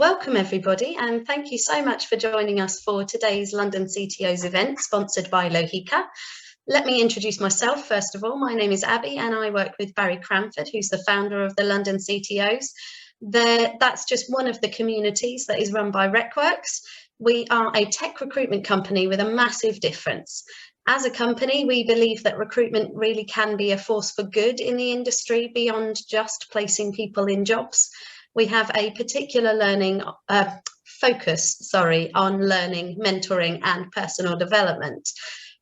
Welcome everybody, and thank you so much for joining us for today's London CTOs event sponsored by Lohika. Let me introduce myself first of all. My name is Abby and I work with Barry Cranford, who's the founder of the London CTOs. That's just one of the communities that is run by RecWorks. We are a tech recruitment company with a massive difference. As a company, we believe that recruitment really can be a force for good in the industry beyond just placing people in jobs. We have a particular focus on learning, mentoring and personal development.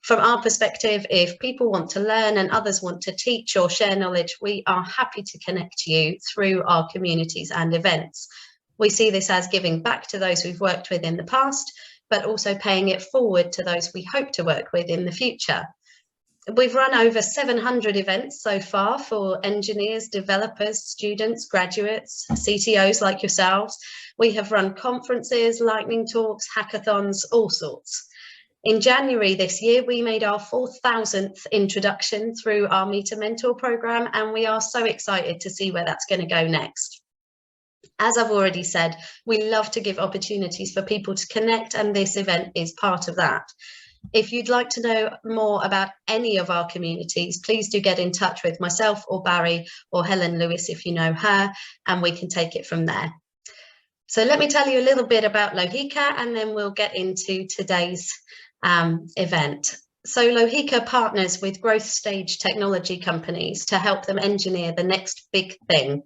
From our perspective, if people want to learn and others want to teach or share knowledge, we are happy to connect you through our communities and events. We see this as giving back to those we've worked with in the past, but also paying it forward to those we hope to work with in the future. We've run over 700 events so far for engineers, developers, students, graduates, CTOs like yourselves. We have run conferences, lightning talks, hackathons, all sorts. In January this year, we made our 4,000th introduction through our Meet a Mentor program, and we are so excited to see where that's going to go next. As I've already said, we love to give opportunities for people to connect, and this event is part of that. If you'd like to know more about any of our communities, please do get in touch with myself or Barry or Helen Lewis if you know her, and we can take it from there. So let me tell you a little bit about Lohika, and then we'll get into today's event. So Lohika partners with growth stage technology companies to help them engineer the next big thing.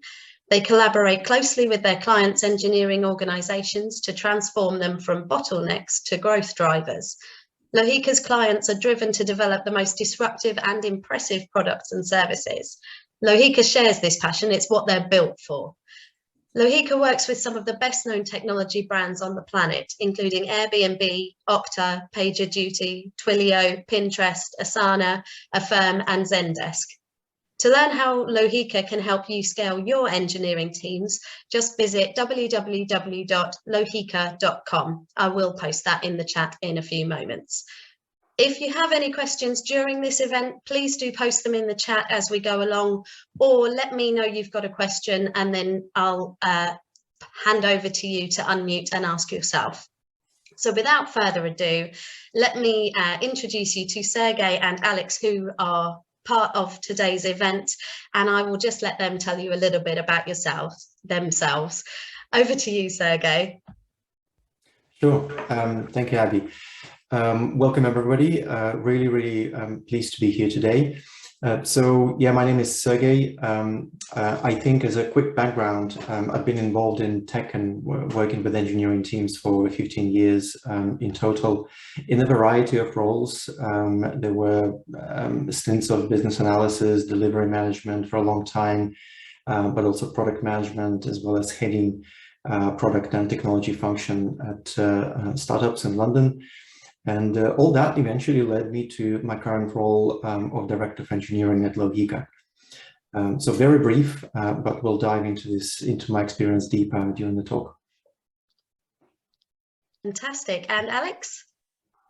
They collaborate closely with their clients' engineering organizations to transform them from bottlenecks to growth drivers. Lohika's clients are driven to develop the most disruptive and impressive products and services. Lohika shares this passion, it's what they're built for. Lohika works with some of the best known technology brands on the planet, including Airbnb, Okta, PagerDuty, Twilio, Pinterest, Asana, Affirm and Zendesk. To learn how Lohika can help you scale your engineering teams, just visit www.lohika.com. I will post that in the chat in a few moments. If you have any questions during this event, please do post them in the chat as we go along, or let me know you've got a question and then I'll hand over to you to unmute and ask yourself. So without further ado, let me introduce you to Sergey and Alex, who are part of today's event, and I will just let them tell you a little bit about themselves. Over to you, Sergey. Sure. Thank you, Abby. Welcome, everybody. Really pleased to be here today. So, yeah, my name is Sergey. I think as a quick background, I've been involved in tech and working with engineering teams for 15 years in total, in a variety of roles. There were stints of business analysis, delivery management for a long time, but also product management, as well as heading product and technology function at startups in London. And all that eventually led me to my current role of Director of Engineering at Lohika. So very brief, but we'll dive into my experience deeper during the talk. Fantastic. And Alex?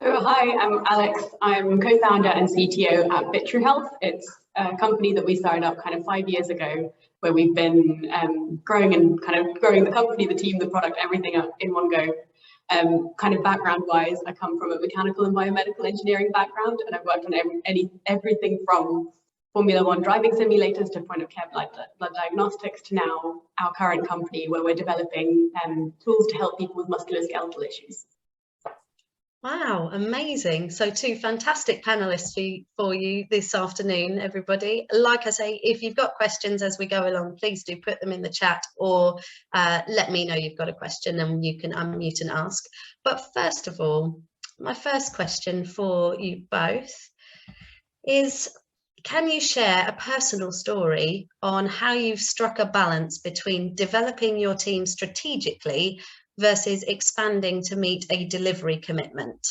Oh, hi, I'm Alex. I'm co-founder and CTO at BitTrueHealth. It's a company that we started up kind of 5 years ago, where we've been growing the company, the team, the product, everything up in one go. Kind of background-wise, I come from a mechanical and biomedical engineering background, and I've worked on everything from Formula One driving simulators to point-of-care blood diagnostics to now our current company, where we're developing tools to help people with musculoskeletal issues. Wow, amazing. So two fantastic panelists for you this afternoon, everybody. Like I say, if you've got questions as we go along, please do put them in the chat, or let me know you've got a question and you can unmute and ask. But first of all, my first question for you both is, can you share a personal story on how you've struck a balance between developing your team strategically versus expanding to meet a delivery commitment?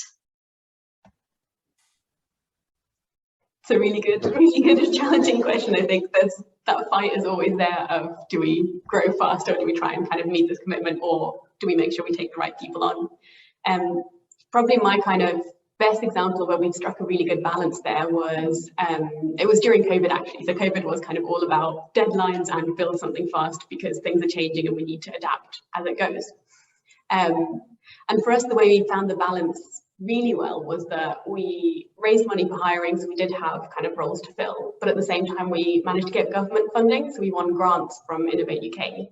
It's a really good and challenging question. I think that fight is always there of, do we grow fast, or do we try and kind of meet this commitment, or do we make sure we take the right people on? Probably my kind of best example where we struck a really good balance there was, it was during COVID actually. So COVID was kind of all about deadlines and build something fast because things are changing and we need to adapt as it goes. And for us, the way we found the balance really well was that we raised money for hiring, so we did have kind of roles to fill, but at the same time we managed to get government funding, so we won grants from Innovate UK.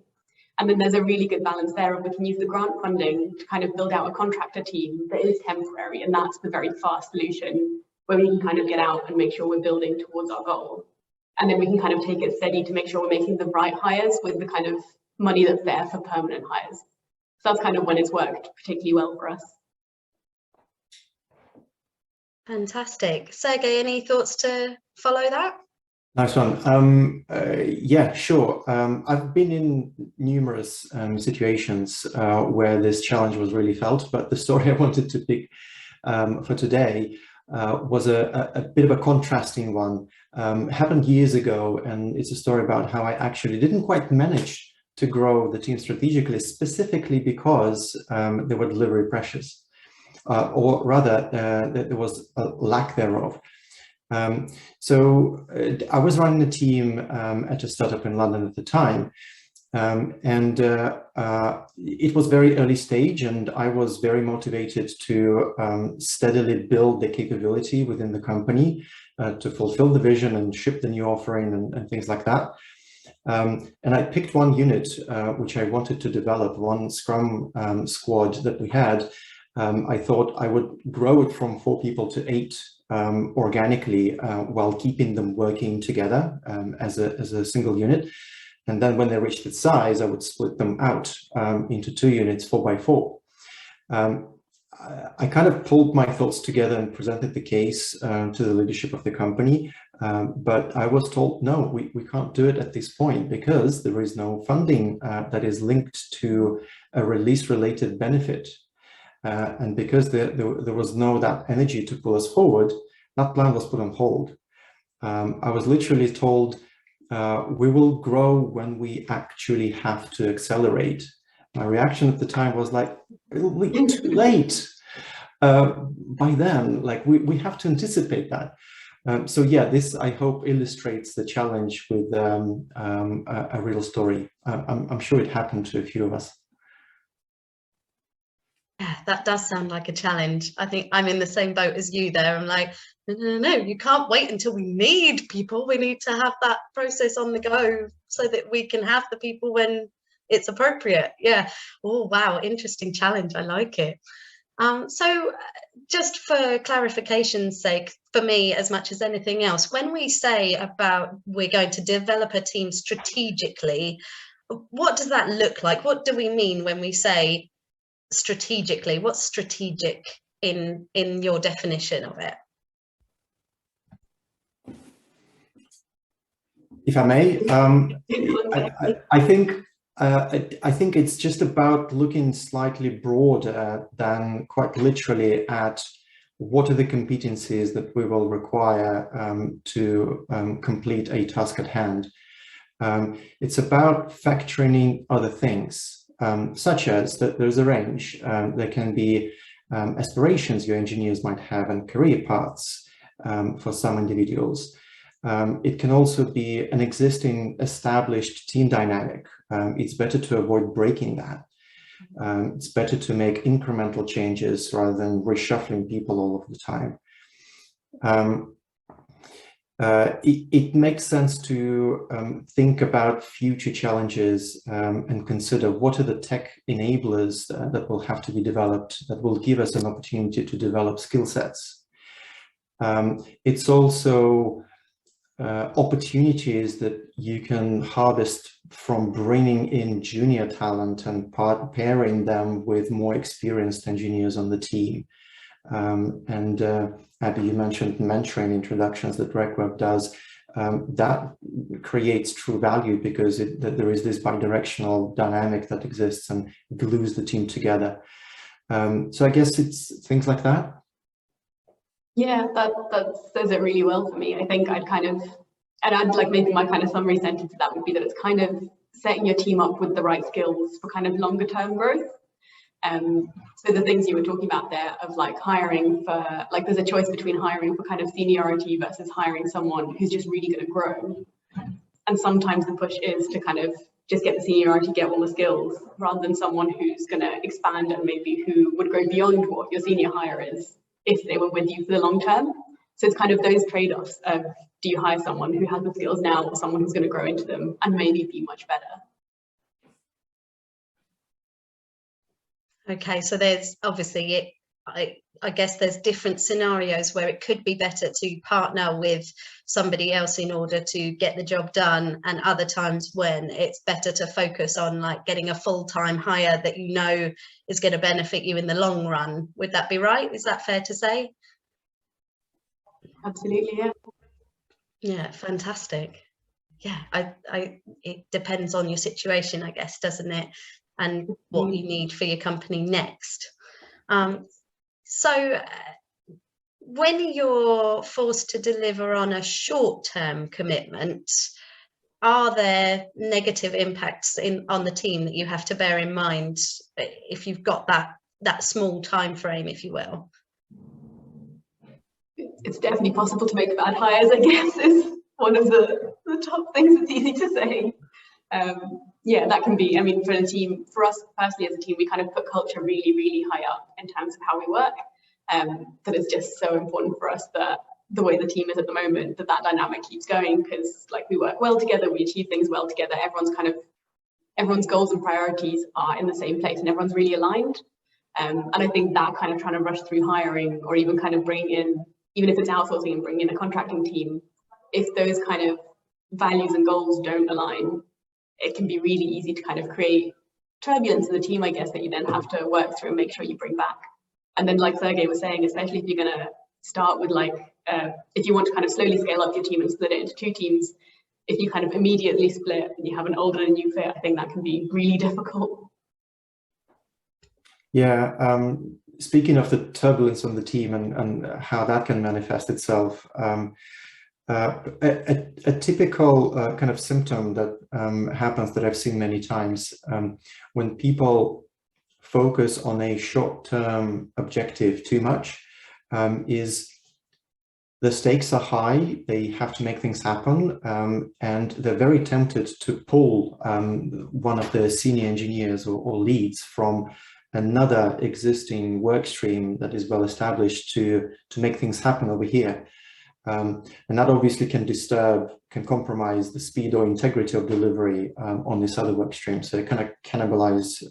And then there's a really good balance there of we can use the grant funding to kind of build out a contractor team that is temporary, and that's the very fast solution where we can kind of get out and make sure we're building towards our goal. And then we can kind of take it steady to make sure we're making the right hires with the kind of money that's there for permanent hires. So that's kind of when it's worked particularly well for us. Fantastic. Sergey, any thoughts to follow that? Nice one. Yeah, sure. I've been in numerous situations where this challenge was really felt, but the story I wanted to pick for today was a bit of a contrasting one. Happened years ago, and it's a story about how I actually didn't quite manage to grow the team strategically, specifically because there were delivery pressures. Or rather, there was a lack thereof. So I was running a team at a startup in London at the time, and it was very early stage, and I was very motivated to steadily build the capability within the company to fulfill the vision and ship the new offering and things like that. And I picked one unit which I wanted to develop, one Scrum squad that we had. I thought I would grow it from 4 people to 8 organically while keeping them working together as a single unit. And then when they reached its size, I would split them out into 2 units, 4 by 4. I kind of pulled my thoughts together and presented the case to the leadership of the company. But I was told, no, we can't do it at this point because there is no funding that is linked to a release-related benefit. And because there was no that energy to pull us forward, that plan was put on hold. I was literally told, we will grow when we actually have to accelerate. My reaction at the time was like, it'll be too late by then. Like we have to anticipate that. So yeah, this I hope illustrates the challenge with a real story. I'm sure it happened to a few of us. Yeah, that does sound like a challenge. I think I'm in the same boat as you there. I'm like, no, you can't wait until we need people. We need to have that process on the go so that we can have the people when it's appropriate. Yeah. Oh, wow. Interesting challenge. I like it. So just for clarification's sake, for me, as much as anything else, when we say about we're going to develop a team strategically, what does that look like? What do we mean when we say strategically? What's strategic in your definition of it? If I may, I think it's just about looking slightly broader than quite literally at what are the competencies that we will require to complete a task at hand. It's about factoring in other things. Such as that there's a range. There can be aspirations your engineers might have and career paths for some individuals. It can also be an existing established team dynamic. It's better to avoid breaking that. It's better to make incremental changes rather than reshuffling people all of the time. It makes sense to think about future challenges and consider what are the tech enablers that will have to be developed that will give us an opportunity to develop skill sets. It's also opportunities that you can harvest from bringing in junior talent and pairing them with more experienced engineers on the team. Abby, you mentioned mentoring introductions that RecWorks does. That creates true value because there is this bidirectional dynamic that exists and glues the team together. So I guess it's things like that. Yeah, that says it really well for me. I think I'd like maybe my kind of summary sentence to that would be that it's kind of setting your team up with the right skills for kind of longer term growth. So the things you were talking about there of like hiring for, like there's a choice between hiring for kind of seniority versus hiring someone who's just really going to grow. And sometimes the push is to kind of just get the seniority, get all the skills, rather than someone who's going to expand and maybe who would go beyond what your senior hire is if they were with you for the long term. So it's kind of those trade-offs of, do you hire someone who has the skills now or someone who's going to grow into them and maybe be much better? Okay, so there's obviously, I guess there's different scenarios where it could be better to partner with somebody else in order to get the job done, and other times when it's better to focus on like getting a full-time hire that you know is going to benefit you in the long run. Would that be right? Is that fair to say? Absolutely, yeah. Yeah, fantastic. Yeah, it depends on your situation, I guess, doesn't it? And what you need for your company next. So when you're forced to deliver on a short-term commitment, are there negative impacts on the team that you have to bear in mind if you've got that small time frame, if you will? It's definitely possible to make bad hires, I guess, is one of the top things that's easy to say. Yeah, that can be, I mean, for the team, for us personally as a team, we kind of put culture really, really high up in terms of how we work. That it's just so important for us that the way the team is at the moment, that dynamic keeps going, because like we work well together, we achieve things well together, everyone's goals and priorities are in the same place and everyone's really aligned. And I think that kind of trying to rush through hiring, or even kind of bring in, even if it's outsourcing and bring in a contracting team, if those kind of values and goals don't align, it can be really easy to kind of create turbulence in the team, I guess, that you then have to work through and make sure you bring back. And then like Sergey was saying, especially if you're going to start with like, if you want to kind of slowly scale up your team and split it into two teams, if you kind of immediately split and you have an old and a new fit, I think that can be really difficult. Yeah, speaking of the turbulence on the team and how that can manifest itself, a typical kind of symptom that happens, that I've seen many times, when people focus on a short-term objective too much, is the stakes are high, they have to make things happen, and they're very tempted to pull one of the senior engineers or leads from another existing work stream that is well established to make things happen over here. And that obviously can compromise the speed or integrity of delivery on this other work stream. So it kind of cannibalize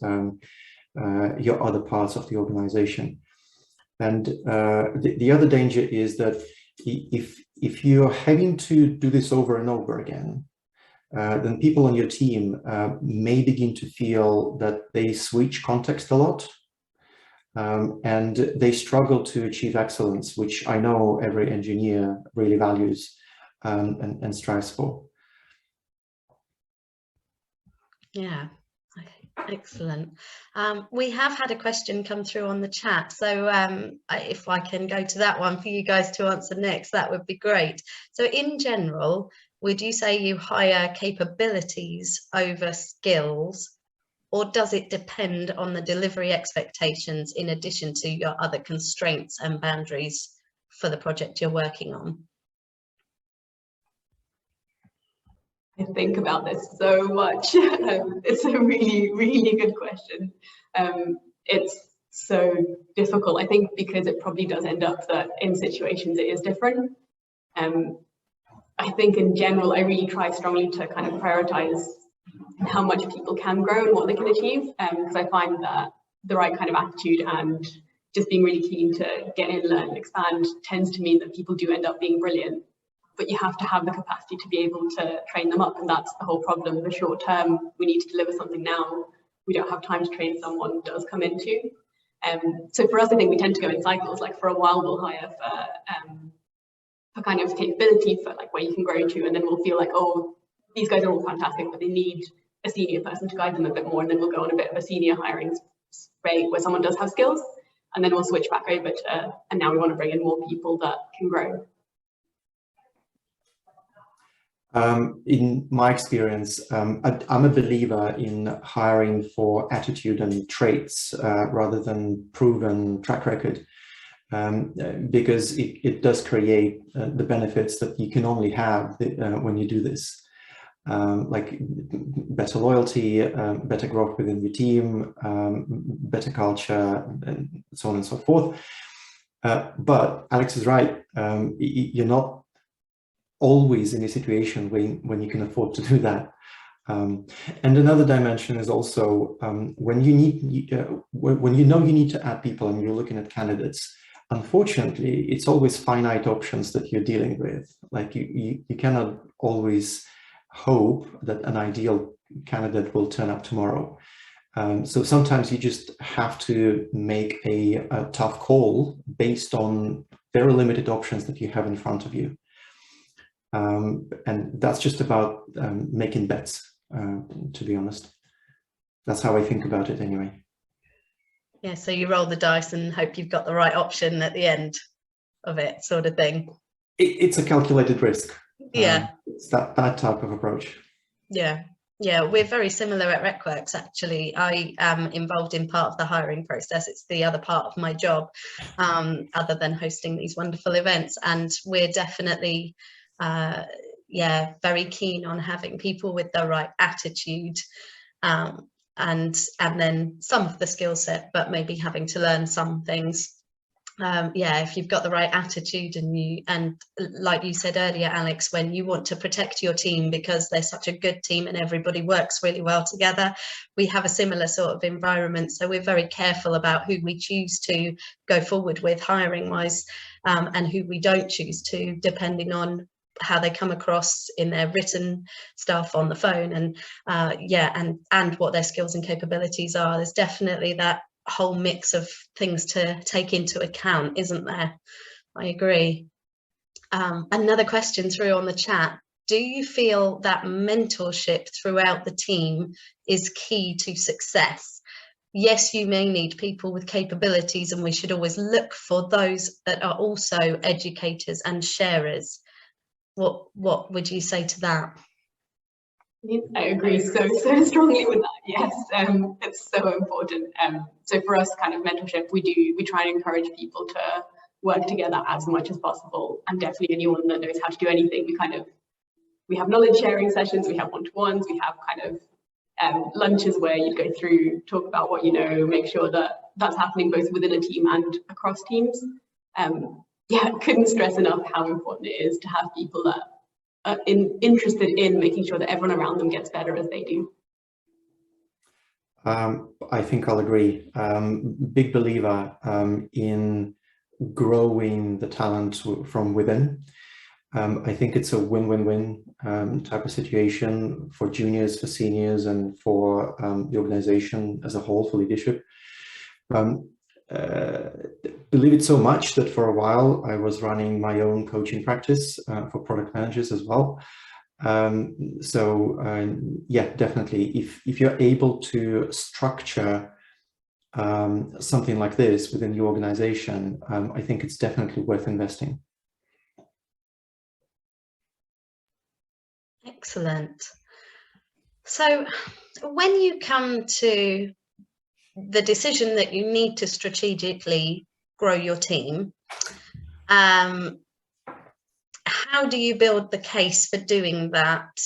your other parts of the organization. And the other danger is that if you're having to do this over and over again, then people on your team may begin to feel that they switch context a lot, and they struggle to achieve excellence, which I know every engineer really values and strives for. Yeah, excellent. We have had a question come through on the chat, so if I can go to that one for you guys to answer next, that would be great. So in general, would you say you hire capabilities over skills, or does it depend on the delivery expectations in addition to your other constraints and boundaries for the project you're working on? I think about this so much. It's a really, really good question. It's so difficult, I think, because it probably does end up that in situations it is different. I think in general, I really try strongly to kind of prioritize how much people can grow and what they can achieve, because I find that the right kind of attitude and just being really keen to get in, learn, expand tends to mean that people do end up being brilliant, but you have to have the capacity to be able to train them up, and that's the whole problem. The short term, we need to deliver something now, we don't have time to train someone, does come into. So for us, I think we tend to go in cycles. Like for a while we'll hire for kind of capability, for like where you can grow to, and then we'll feel like, oh, these guys are all fantastic, but they need a senior person to guide them a bit more, and then we'll go on a bit of a senior hiring rate where someone does have skills, and then we'll switch back over to, and now we want to bring in more people that can grow. In my experience, I'm a believer in hiring for attitude and traits rather than proven track record, because it does create the benefits that you can only have when you do this. like better loyalty, better growth within your team, better culture, and so on and so forth. But Alex is right. You're not always in a situation when you can afford to do that. And another dimension is also when you know you need to add people and you're looking at candidates. Unfortunately, it's always finite options that you're dealing with. Like you cannot always hope that an ideal candidate will turn up tomorrow. So sometimes you just have to make a tough call based on very limited options that you have in front of you. And that's just about making bets, to be honest. That's how I think about it anyway. Yeah, so you roll the dice and hope you've got the right option at the end of it, sort of thing. It's a calculated risk. Yeah. It's that type of approach. Yeah. Yeah, we're very similar at RecWorks, actually. I am involved in part of the hiring process. It's the other part of my job, other than hosting these wonderful events. And we're definitely, very keen on having people with the right attitude, and then some of the skill set, but maybe having to learn some things. If you've got the right attitude and like you said earlier, Alex, when you want to protect your team because they're such a good team and everybody works really well together, we have a similar sort of environment. So we're very careful about who we choose to go forward with hiring wise, and who we don't choose to, depending on how they come across in their written stuff on the phone, and what their skills and capabilities are. There's definitely that whole mix of things to take into account, isn't there? I agree. Another question through on the chat: do you feel that mentorship throughout the team is key to success? Yes, you may need people with capabilities, and we should always look for those that are also educators and sharers. What would you say to that? I agree so strongly with that. Yes, it's so important. So for us, kind of mentorship, we try and encourage people to work together as much as possible, and definitely anyone that knows how to do anything. We have knowledge sharing sessions, we have one-to-ones, we have kind of lunches where you go through, talk about what you know, make sure that that's happening both within a team and across teams. Couldn't stress enough how important it is to have people that interested in making sure that everyone around them gets better as they do. I think I'll agree. Big believer in growing the talent from within. I think it's a win-win-win type of situation for juniors, for seniors, and for the organization as a whole, for leadership. Believe it so much that for a while I was running my own coaching practice for product managers as well. Definitely, if you're able to structure something like this within your organization, I think it's definitely worth investing. Excellent. So when you come to the decision that you need to strategically grow your team, how do you build the case for doing that,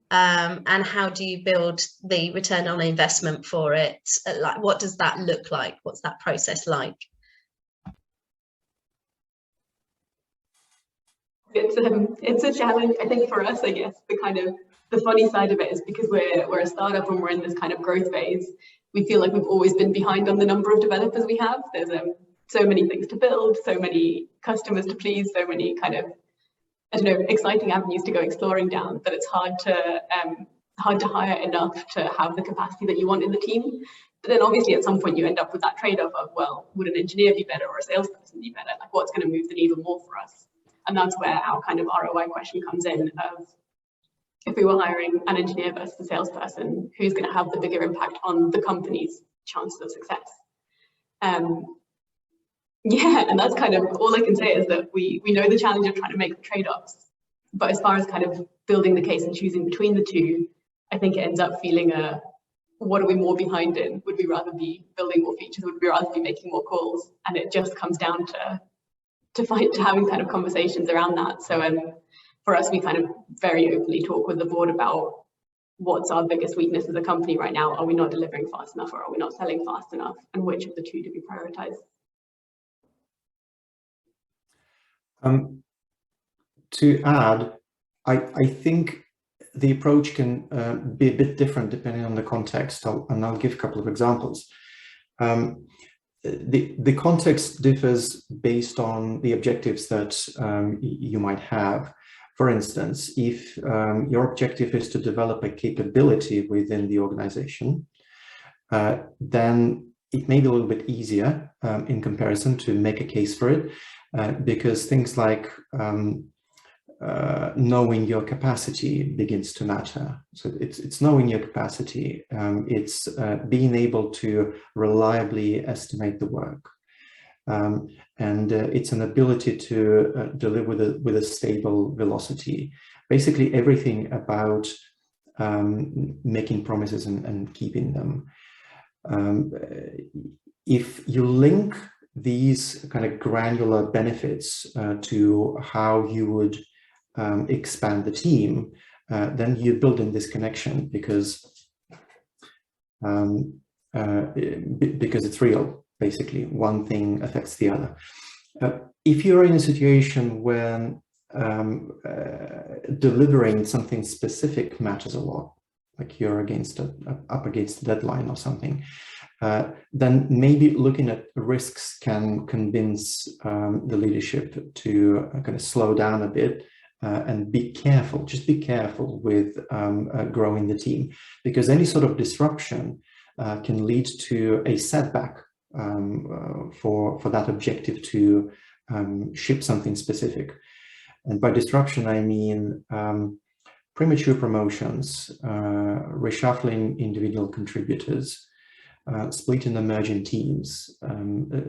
and how do you build the return on investment for it? Like, what does that look like? What's that process like? It's a challenge, I think, for us. I guess the funny side of it is because we're a startup and we're in this kind of growth phase, we feel like we've always been behind on the number of developers we have. There's so many things to build, so many customers to please, so many kind of, exciting avenues to go exploring down, that it's hard to hire enough to have the capacity that you want in the team. But then obviously at some point you end up with that trade-off of, well, would an engineer be better or a salesperson be better? Like, what's going to move the needle more for us? And that's where our kind of ROI question comes in of, if we were hiring an engineer versus a salesperson, who's going to have the bigger impact on the company's chances of success? And that's kind of all I can say, is that we know the challenge of trying to make the trade-offs, but as far as kind of building the case and choosing between the two, I think it ends up feeling what are we more behind in? Would we rather be building more features? Would we rather be making more calls? And it just comes down to having kind of conversations around that. So for us, we kind of very openly talk with the board about what's our biggest weakness as a company right now? Are we not delivering fast enough, or are we not selling fast enough? And which of the two do we prioritize? To add, I think the approach can be a bit different depending on the context, and I'll give a couple of examples. The context differs based on the objectives that you might have. For instance, if your objective is to develop a capability within the organization, then it may be a little bit easier in comparison to make a case for it, because things like knowing your capacity begins to matter. So it's knowing your capacity. It's being able to reliably estimate the work. And it's an ability to deliver with a stable velocity. Basically everything about making promises and keeping them. If you link these kind of granular benefits to how you would expand the team, then you build in this connection because it's real. Basically, one thing affects the other. If you're in a situation where delivering something specific matters a lot, like you're up against a deadline or something, then maybe looking at risks can convince the leadership to kind of slow down a bit and be careful. Just be careful with growing the team, because any sort of disruption can lead to a setback for that objective to ship something specific. And by disruption, I mean premature promotions, reshuffling individual contributors, splitting emerging teams,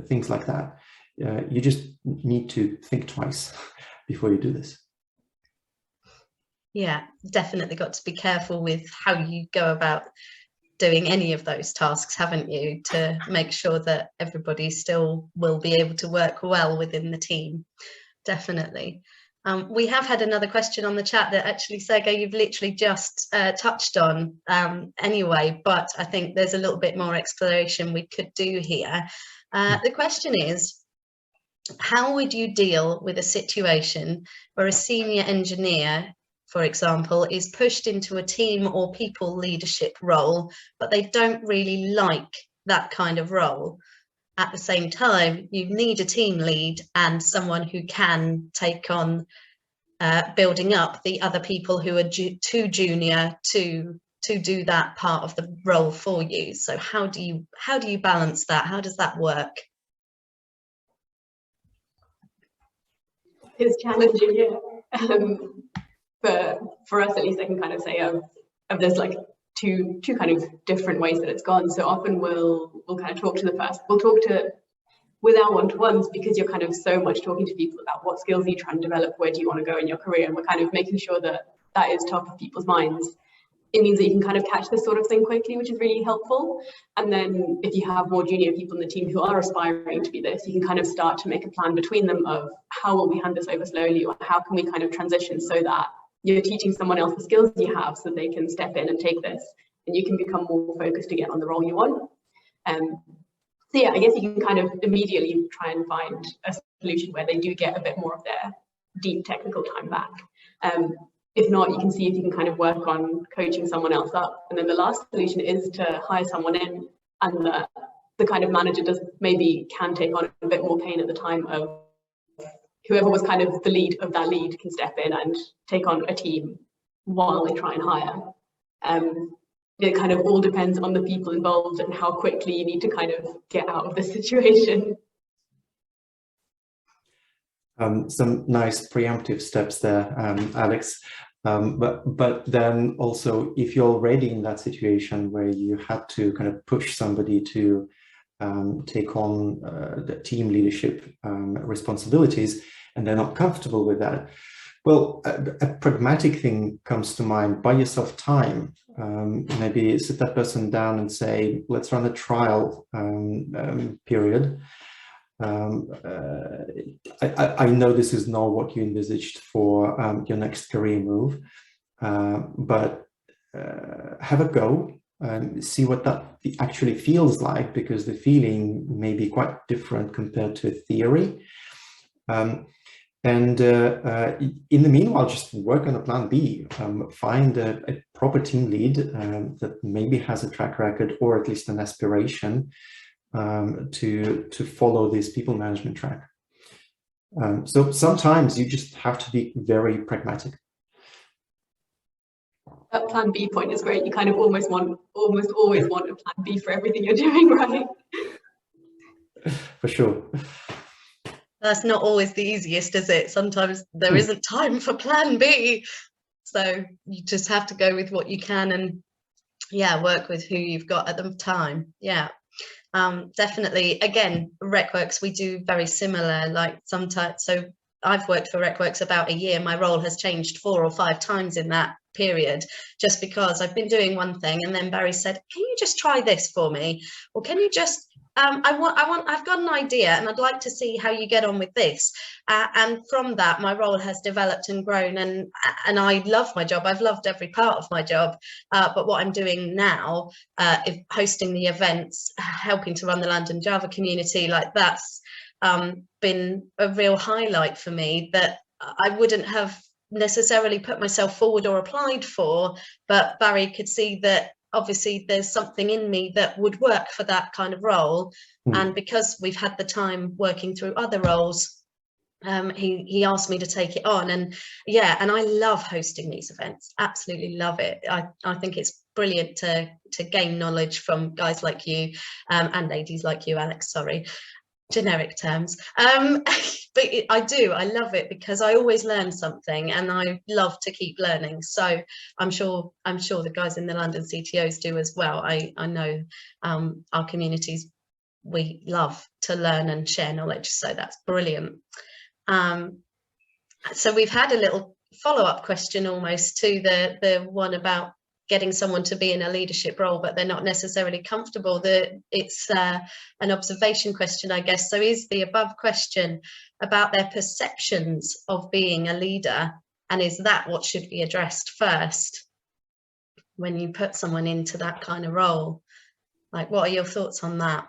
things like that. You just need to think twice before you do this. Yeah, definitely got to be careful with how you go about doing any of those tasks, haven't you, to make sure that everybody still will be able to work well within the team. Definitely. We have had another question on the chat that actually, Sergey, you've literally just touched on anyway, but I think there's a little bit more exploration we could do here. The question is, how would you deal with a situation where a senior engineer, for example, is pushed into a team or people leadership role, but they don't really like that kind of role? At the same time, you need a team lead and someone who can take on building up the other people who are too junior to do that part of the role for you. So how do you balance that? How does that work? It's challenging, yeah. But for us, at least, I can kind of say of there's like two kind of different ways that it's gone. So often we'll kind of talk to with our one-to-ones, because you're kind of so much talking to people about what skills are you trying to develop, where do you want to go in your career, and we're kind of making sure that that is top of people's minds. It means that you can kind of catch this sort of thing quickly, which is really helpful. And then if you have more junior people in the team who are aspiring to be this, you can kind of start to make a plan between them of how will we hand this over slowly, or how can we kind of transition so that you're teaching someone else the skills you have so they can step in and take this, and you can become more focused again on the role you want. So yeah, I guess you can kind of immediately try and find a solution where they do get a bit more of their deep technical time back. If not, you can see if you can kind of work on coaching someone else up. And then the last solution is to hire someone in, and the kind of manager can take on a bit more pain at the time of whoever was kind of the lead of that lead can step in and take on a team while they try and hire. It kind of all depends on the people involved and how quickly you need to kind of get out of the situation. Some nice preemptive steps there, Alex. But then also, if you're already in that situation where you had to kind of push somebody to take on the team leadership responsibilities, and they're not comfortable with that, well, a pragmatic thing comes to mind. Buy yourself time. Maybe sit that person down and say, let's run a trial period. I know this is not what you envisaged for your next career move, but have a go and see what that actually feels like, because the feeling may be quite different compared to a theory. In the meanwhile, just work on a plan B. Find a proper team lead that maybe has a track record or at least an aspiration to follow this people management track. So sometimes you just have to be very pragmatic. That plan B point is great. You kind of almost always want a plan B for everything you're doing, right? For sure. That's not always the easiest, is it? Sometimes there isn't time for plan B. So you just have to go with what you can and, yeah, work with who you've got at the time. Yeah, definitely. Again, RecWorks, we do very similar, like sometimes. So I've worked for RecWorks about a year. My role has changed 4 or 5 times in that period, just because I've been doing one thing and then Barry said, can you just try this for me? Or can you just, I've got an idea and I'd like to see how you get on with this. And from that, my role has developed and grown, and I love my job. I've loved every part of my job. But what I'm doing now, is hosting the events, helping to run the London Java community, like that's been a real highlight for me that I wouldn't have necessarily put myself forward or applied for, but Barry could see that obviously there's something in me that would work for that kind of role. And because we've had the time working through other roles, he asked me to take it on. And yeah, and I love hosting these events, absolutely love it. I think it's brilliant to gain knowledge from guys like you, and ladies like you, Alex, sorry, generic terms. But I love it because I always learn something and I love to keep learning. So I'm sure the guys in the London CTOs do as well. I know our communities, we love to learn and share knowledge, so that's brilliant. So we've had a little follow-up question almost to the one about getting someone to be in a leadership role, but they're not necessarily comfortable. It's an observation question, I guess. So is the above question about their perceptions of being a leader, and is that what should be addressed first when you put someone into that kind of role? Like, what are your thoughts on that?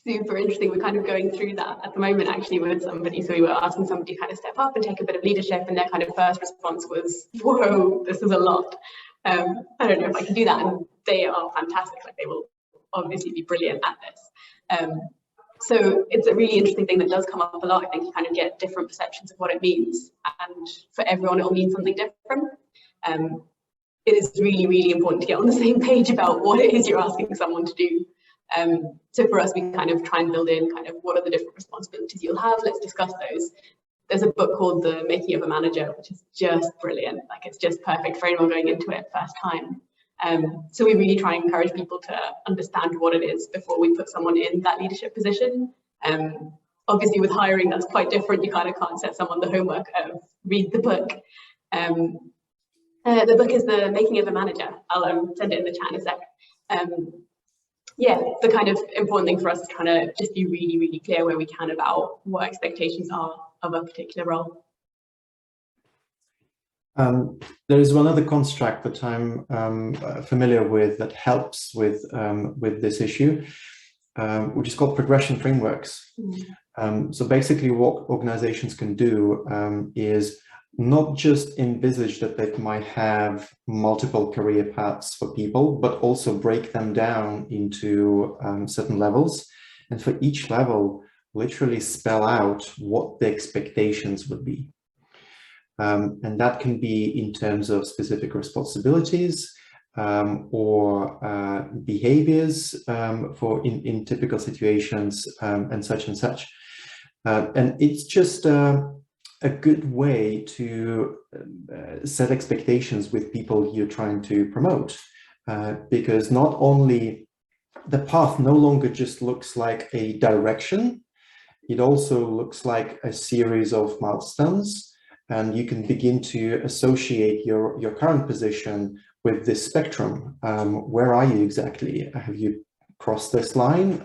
Super interesting. We're kind of going through that at the moment actually with somebody. So we were asking somebody to kind of step up and take a bit of leadership, and their kind of first response was, whoa, this is a lot. I don't know if I can do that. And they are fantastic. Like, they will obviously be brilliant at this. So it's a really interesting thing that does come up a lot. I think you kind of get different perceptions of what it means, and for everyone it will mean something different. It is really, really important to get on the same page about what it is you're asking someone to do. So for us, we kind of try and build in kind of what are the different responsibilities you'll have. Let's discuss those. There's a book called The Making of a Manager, which is just brilliant. Like, it's just perfect for anyone going into it first time. So we really try and encourage people to understand what it is before we put someone in that leadership position. Obviously with hiring, that's quite different. You kind of can't set someone the homework of read the book. The book is The Making of a Manager. I'll send it in the chat in a sec. Yeah, the kind of important thing for us is trying to just be really, really clear where we can about what expectations are of a particular role. There is one other construct that I'm familiar with that helps with this issue, which is called progression frameworks. So basically what organizations can do is not just envisage that they might have multiple career paths for people, but also break them down into certain levels. And for each level, literally spell out what the expectations would be. And that can be in terms of specific responsibilities or behaviors for in typical situations and such and such. And it's just a good way to set expectations with people you're trying to promote, because not only the path no longer just looks like a direction, it also looks like a series of milestones, and you can begin to associate your current position with this spectrum. Where are you exactly? Have you crossed this line?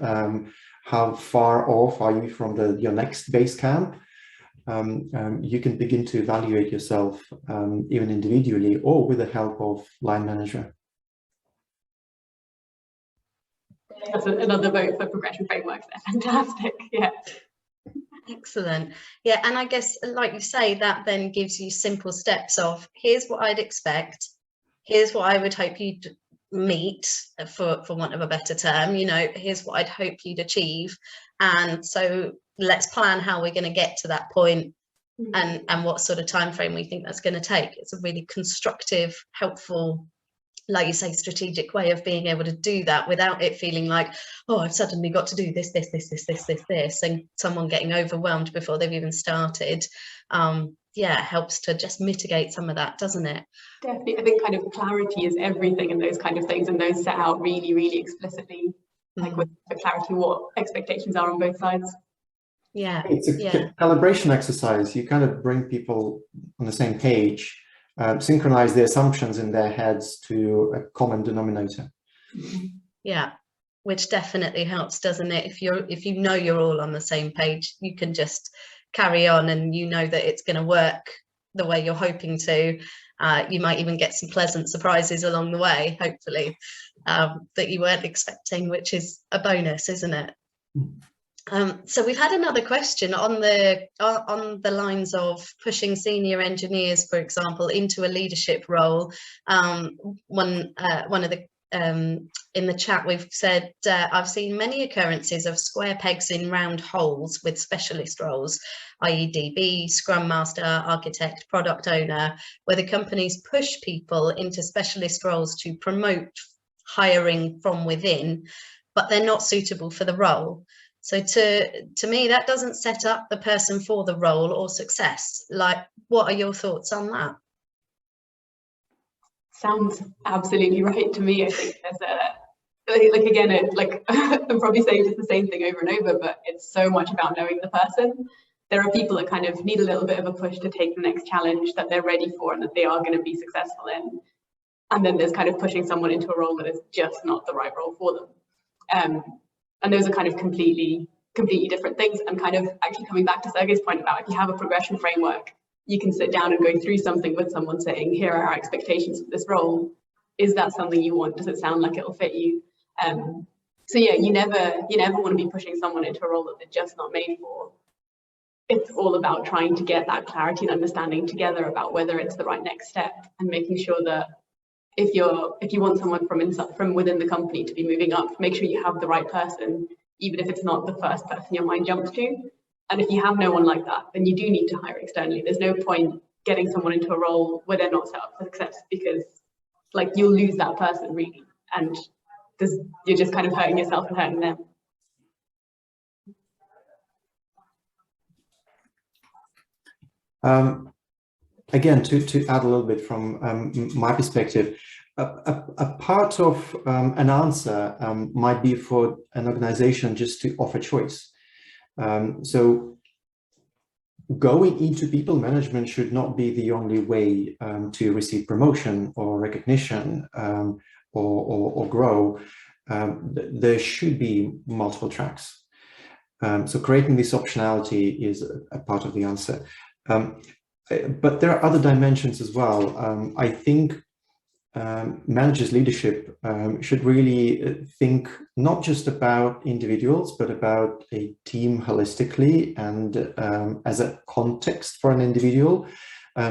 How far off are you from your next base camp? you can begin to evaluate yourself even individually or with the help of line manager. That's another vote for progression frameworks. They're fantastic. Yeah. Excellent. Yeah, and I guess, like you say, that then gives you simple steps of, here's what I'd expect, here's what I would hope you'd meet, for want of a better term, you know, here's what I'd hope you'd achieve, and so let's plan how we're going to get to that point, and what sort of time frame we think that's going to take. It's a really constructive, helpful, like you say, strategic way of being able to do that without it feeling like, oh, I've suddenly got to do this, and someone getting overwhelmed before they've even started. Yeah, helps to just mitigate some of that, doesn't it? Definitely. I think kind of clarity is everything in those kind of things, and those set out really, really explicitly, like with the clarity what expectations are on both sides. Yeah, it's a calibration exercise. You kind of bring people on the same page, synchronize the assumptions in their heads to a common denominator. Yeah, which definitely helps, doesn't it? If you know you're all on the same page, you can just carry on, and you know that it's going to work the way you're hoping to. You might even get some pleasant surprises along the way, hopefully, that you weren't expecting, which is a bonus, isn't it? So we've had another question on the lines of pushing senior engineers, for example, into a leadership role. One of the in the chat we've said, I've seen many occurrences of square pegs in round holes with specialist roles, i.e. DB, Scrum Master, Architect, Product Owner, where the companies push people into specialist roles to promote hiring from within, but they're not suitable for the role. So to me, that doesn't set up the person for the role or success. Like, what are your thoughts on that? Sounds absolutely right to me. I think there's like again, I'm probably saying just the same thing over and over, but it's so much about knowing the person. There are people that kind of need a little bit of a push to take the next challenge that they're ready for and that they are going to be successful in. And then there's kind of pushing someone into a role that is just not the right role for them. And those are kind of completely different things. And kind of actually coming back to Sergey's point about if you have a progression framework, you can sit down and go through something with someone saying, here are our expectations for this role. Is that something you want? Does it sound like it'll fit you? So yeah, you never want to be pushing someone into a role that they're just not made for. It's all about trying to get that clarity and understanding together about whether it's the right next step, and making sure that if you want someone from within the company to be moving up, make sure you have the right person, even if it's not the first person your mind jumps to. And if you have no one like that, then you do need to hire externally. There's no point getting someone into a role where they're not set up for success, because like you'll lose that person really, and you're just kind of hurting yourself and hurting them. Again, to add a little bit from my perspective, a part of an answer might be for an organization just to offer choice. So going into people management should not be the only way to receive promotion or recognition or grow. There should be multiple tracks. So creating this optionality is a part of the answer. But there are other dimensions as well. I think managers' leadership should really think not just about individuals, but about a team holistically and as a context for an individual.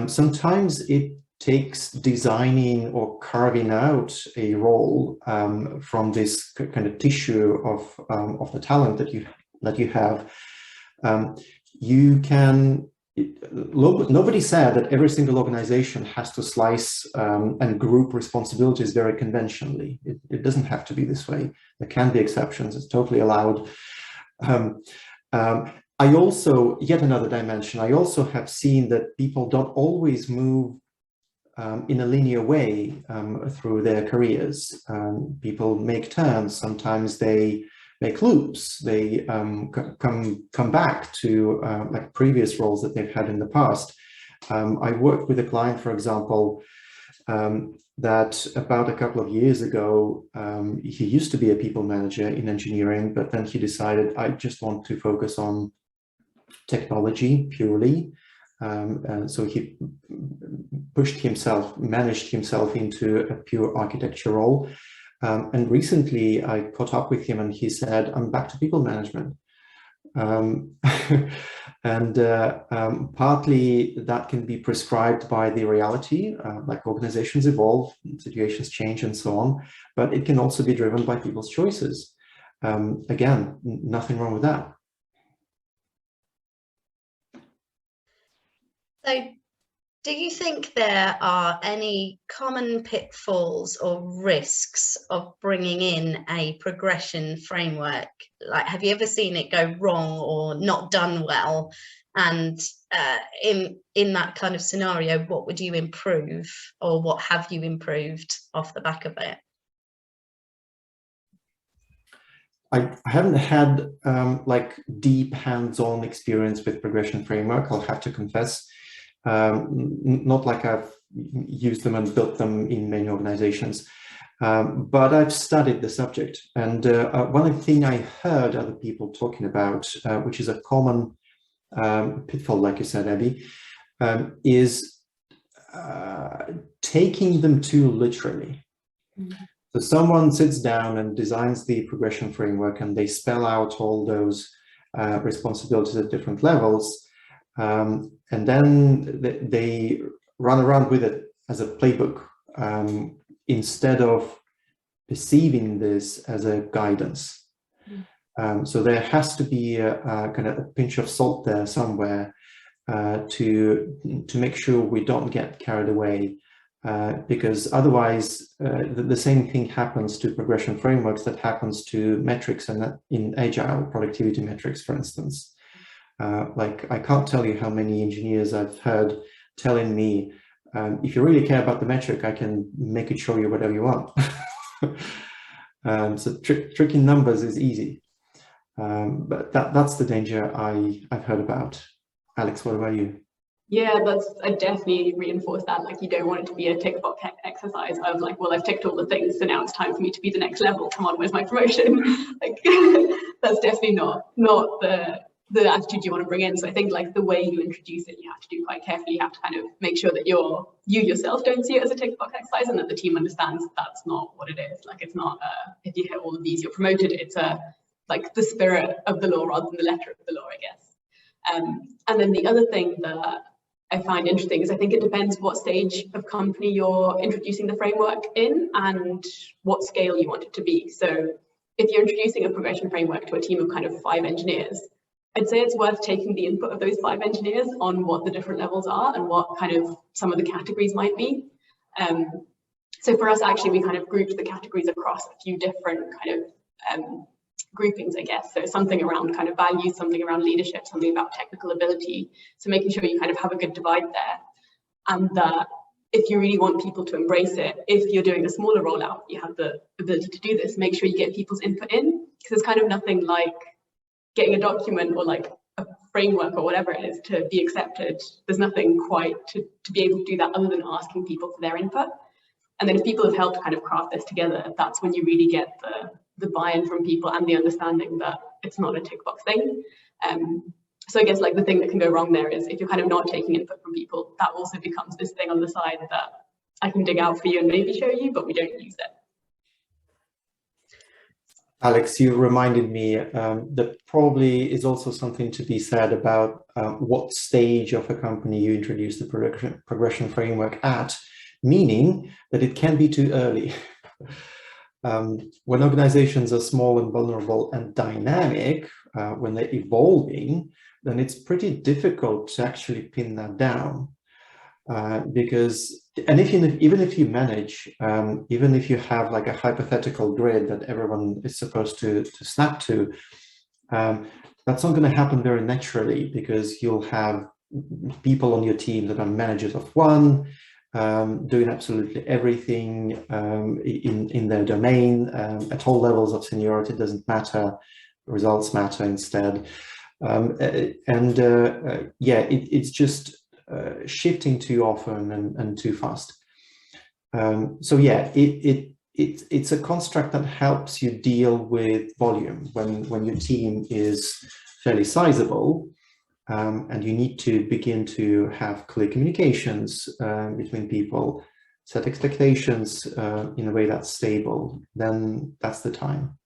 Sometimes it takes designing or carving out a role from this kind of tissue of the talent that you have. You can. Nobody said that every single organization has to slice and group responsibilities very conventionally. It doesn't have to be this way. There can be exceptions. It's totally allowed. I also, yet another dimension, I also have seen that people don't always move in a linear way through their careers. People make turns. Sometimes they make loops. They come back to like previous roles that they've had in the past. I worked with a client, for example, that about a couple of years ago, he used to be a people manager in engineering, but then he decided, I just want to focus on technology purely. So he managed himself into a pure architecture role. And recently I caught up with him and he said, I'm back to people management. And partly that can be prescribed by the reality, like organizations evolve, situations change and so on, but it can also be driven by people's choices. Again, nothing wrong with that. So, do you think there are any common pitfalls or risks of bringing in a progression framework? Like, have you ever seen it go wrong or not done well? And in that kind of scenario, what would you improve, or what have you improved off the back of it? I haven't had like deep hands-on experience with progression framework, I'll have to confess. Not like I've used them and built them in many organizations, but I've studied the subject. And one thing I heard other people talking about, which is a common pitfall, like you said, Abby, is taking them too literally. Mm-hmm. So someone sits down and designs the progression framework and they spell out all those responsibilities at different levels. And then they run around with it as a playbook instead of perceiving this as a guidance. So there has to be a kind of a pinch of salt there somewhere to make sure we don't get carried away, because otherwise the same thing happens to progression frameworks that happens to metrics and in agile productivity metrics, for instance. Like, I can't tell you how many engineers I've heard telling me, if you really care about the metric, I can make it show you whatever you want. So tricking numbers is easy. But that's the danger I've heard about. Alex, what about you? Yeah, I definitely reinforce that. Like, you don't want it to be a tick box exercise of like, well, I've ticked all the things, so now it's time for me to be the next level. Come on, where's my promotion? Like, that's definitely not the attitude you want to bring in. So I think like the way you introduce it, you have to do quite carefully. You have to kind of make sure that you yourself don't see it as a tick box exercise, and that the team understands that's not what it is. Like, it's not if you hit all of these, you're promoted. It's like the spirit of the law rather than the letter of the law, I guess. And then the other thing that I find interesting is I think it depends what stage of company you're introducing the framework in and what scale you want it to be. So if you're introducing a progression framework to a team of kind of 5 engineers, I'd say it's worth taking the input of those 5 engineers on what the different levels are and what kind of some of the categories might be. So for us, actually, we kind of grouped the categories across a few different kind of groupings, I guess. So something around kind of values, something around leadership, something about technical ability. So making sure you kind of have a good divide there. And that if you really want people to embrace it, if you're doing a smaller rollout, you have the ability to do this, make sure you get people's input in, because there's kind of nothing like getting a document or like a framework or whatever it is to be accepted. There's nothing quite to be able to do that other than asking people for their input. And then if people have helped kind of craft this together, that's when you really get the buy-in from people and the understanding that it's not a tick box thing. So I guess like the thing that can go wrong there is if you're kind of not taking input from people, that also becomes this thing on the side that I can dig out for you and maybe show you, but we don't use it. Alex, you reminded me that probably is also something to be said about what stage of a company you introduce the progression framework at, meaning that it can be too early. When organizations are small and vulnerable and dynamic, when they're evolving, then it's pretty difficult to actually pin that down. Because, and even if you manage, even if you have like a hypothetical grid that everyone is supposed to snap to, that's not going to happen very naturally, because you'll have people on your team that are managers of one, doing absolutely everything in their domain at all levels of seniority. It doesn't matter, results matter instead. Yeah, it's just shifting too often and too fast. So yeah, it's a construct that helps you deal with volume when your team is fairly sizable. and you need to begin to have clear communications between people, set expectations in a way that's stable, then that's the time.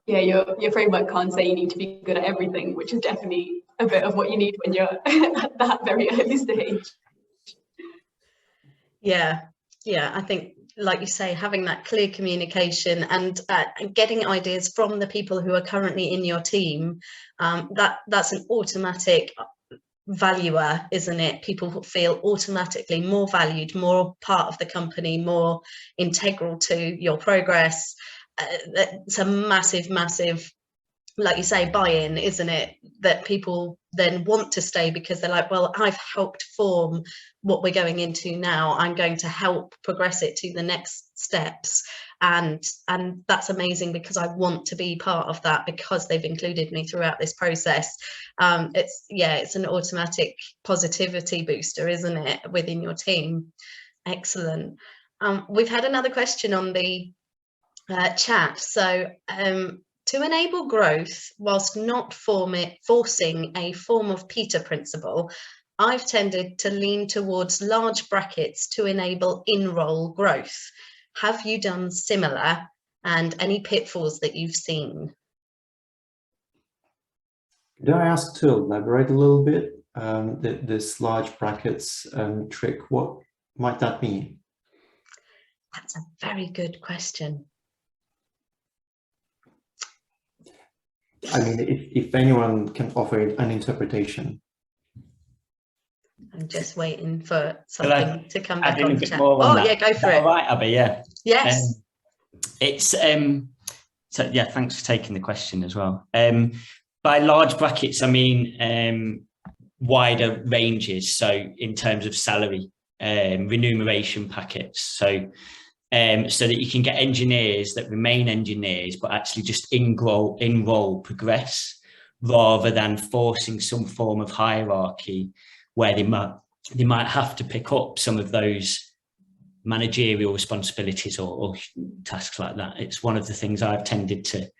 Yeah, your framework can't say you need to be good at everything, which is definitely a bit of what you need when you're at that very early stage. Yeah, I think, like you say, having that clear communication and getting ideas from the people who are currently in your team, that's an automatic valuer, isn't it? People feel automatically more valued, more part of the company, more integral to your progress. It's a massive, like you say, buy-in, isn't it? That people then want to stay because they're like, well, I've helped form what we're going into now. I'm going to help progress it to the next steps. And that's amazing because I want to be part of that because they've included me throughout this process. It's an automatic positivity booster, isn't it, within your team? Excellent. We've had another question on the chat. So, to enable growth whilst not forcing a form of Peter principle, I've tended to lean towards large brackets to enable in-role growth. Have you done similar, and any pitfalls that you've seen? Could I ask to elaborate a little bit? This large brackets trick, what might that mean? That's a very good question. I mean, if anyone can offer an interpretation. I'm just waiting for something to come back on the chat. Oh, yeah, go for it. All right, Abby, yeah. Yes. It's so yeah, thanks for taking the question as well. By large brackets, I mean wider ranges. So in terms of salary, remuneration packets. So that you can get engineers that remain engineers, but actually just in-role progress, rather than forcing some form of hierarchy where they might have to pick up some of those managerial responsibilities or tasks like that. It's one of the things I've tended to